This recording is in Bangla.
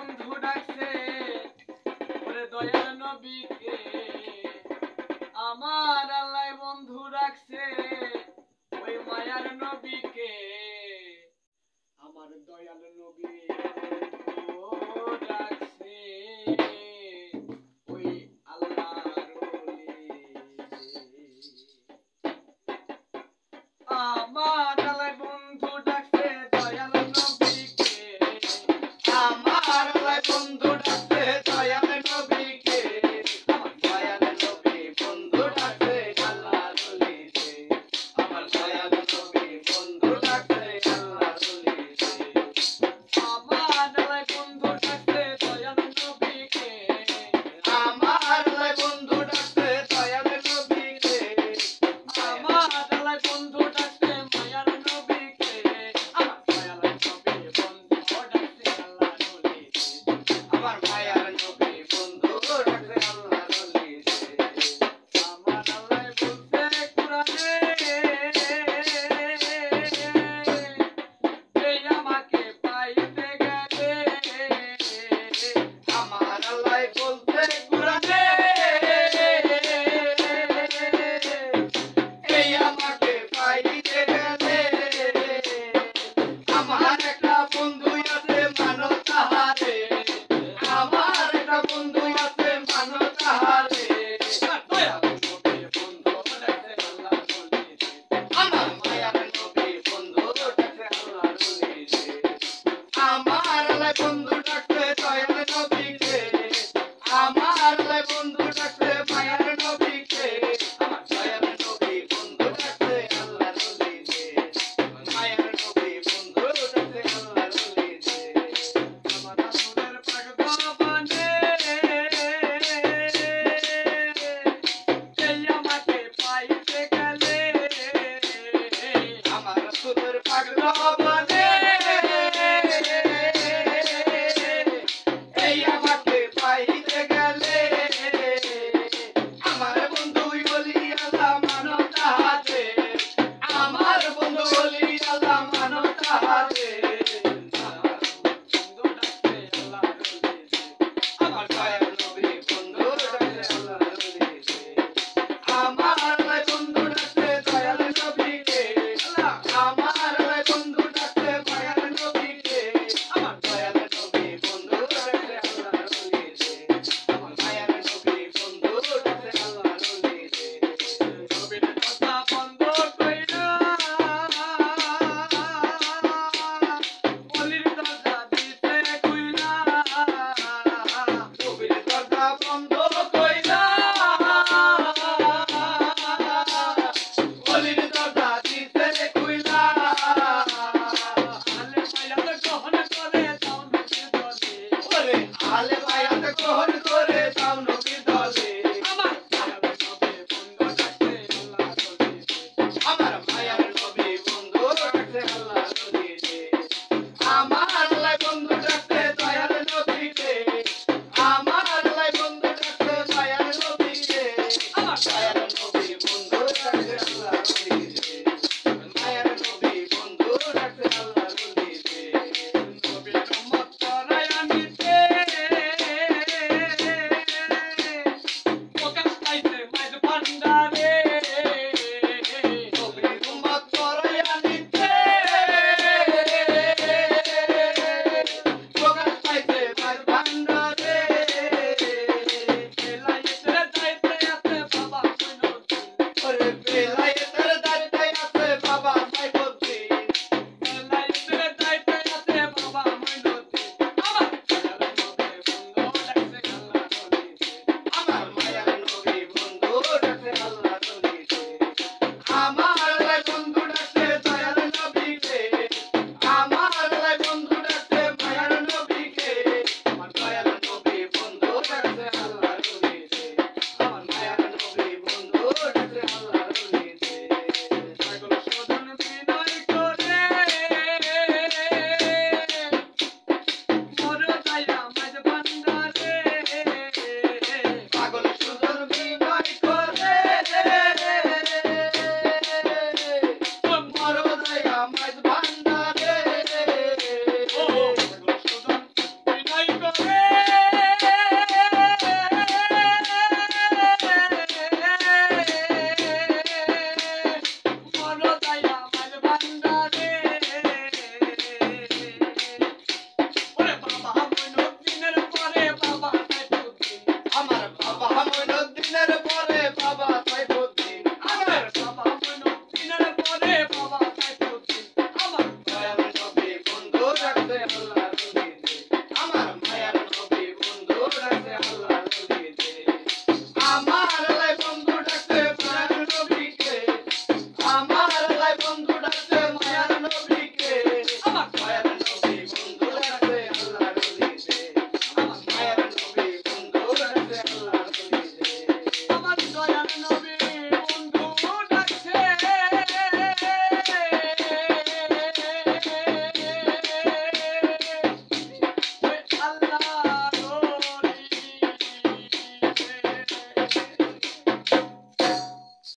বন্ধু ডাকছে ওরে দয়াল নবীকে আমার আল্লাহ বন্ধু ডাকছে ওই মায়ার নবীকে আমার দয়াল নবী বন্ধু ডাকছে ওই আল্লাহর ওলি আমার আল্লাহ বন্ধু ডাকছে দয়াল নবীকে আমার আল্লাহ বন্ধু ডাকছে দয়াল নবীকে আমার দয়াল নবী বন্ধু ডাকছে আল্লাহর ওলিকে আমার দয়াল নবী বন্ধু ডাকছে আল্লাহর ওলিকে আমার আল্লাহ বন্ধু ডাকছে দয়াল নবীকে আমার আল্লাহ বন্ধু ডাকছে দয়াল নবীকে আমার আল্লাহ বন্ধু ডাকছে মায়ার নবীকে আমার দয়াল নবী বন্ধু ডাকছে আল্লাহর ওলিকে আমার মায়ার নবী বন্ধু ডাকছে আল্লাহর ওলিকে আমার আল্লাহ বলছে কুরআনে এই আমাকে পাইতে গেলে আমার আল্লাহ বলছে কুরআনে এই আমাকে পাইতে গেলে আমার একটা বন্ধু আছে মানো তাহারে আমার একটা বন্ধু আছে মানো তাহারে দয়াল নবী বন্ধু ডাকছে আল্লাহর ওলিকে আমার মায়ার নবী বন্ধু ডাকছে আল্লাহর ওলিকে আমার আল্লাহ বন্ধু ডাকছে দয়াল নবীকে আমার আল্লাহ বন্ধু ডাকছে মায়ার নবীকে আমার দয়াল নবী বন্ধু ডাকছে আল্লাহর ওলিকে মায়ার নবী বন্ধু ডাকছে আল্লাহর ওলিকে আমার রাসূলের পাক জবানে এই আমাকে পাইতে গেলে আমার রাসূলের পাক জবানে এই আমাকে পাইতে গেলে আমার বন্ধু বলি আল্লাহ মানো তাহাতে আমার বন্ধু বলি আল্লাহ মানো তাহাতে আমার বন্ধু ডাকছে আল্লাহর ওলিকে আমার দয়াল নবী বন্ধু ডাকছে আল্লাহর ওলিকে আমার আল্লাহ বন্ধু ডাকছে দয়াল নবীকে আমার আল্লাহ বন্ধু ডাকছে মায়ার নবীকে আমার দয়াল নবী বন্ধু ডাকছে আল্লাহর ওলিকে আমার মায়ার নবী বন্ধু ডাকছে আল্লাহর ওলিকে নবীর কথা বন্ধ কইরা ওলির দরজা দিতে কইরা নবীর দরজা বন্ধ কইরা ওলির দরজা দিতে কইরা আলে মায়ার গ্রহণ করে দাও নবীর দলে ওরে আলে মায়ার গ্রহণ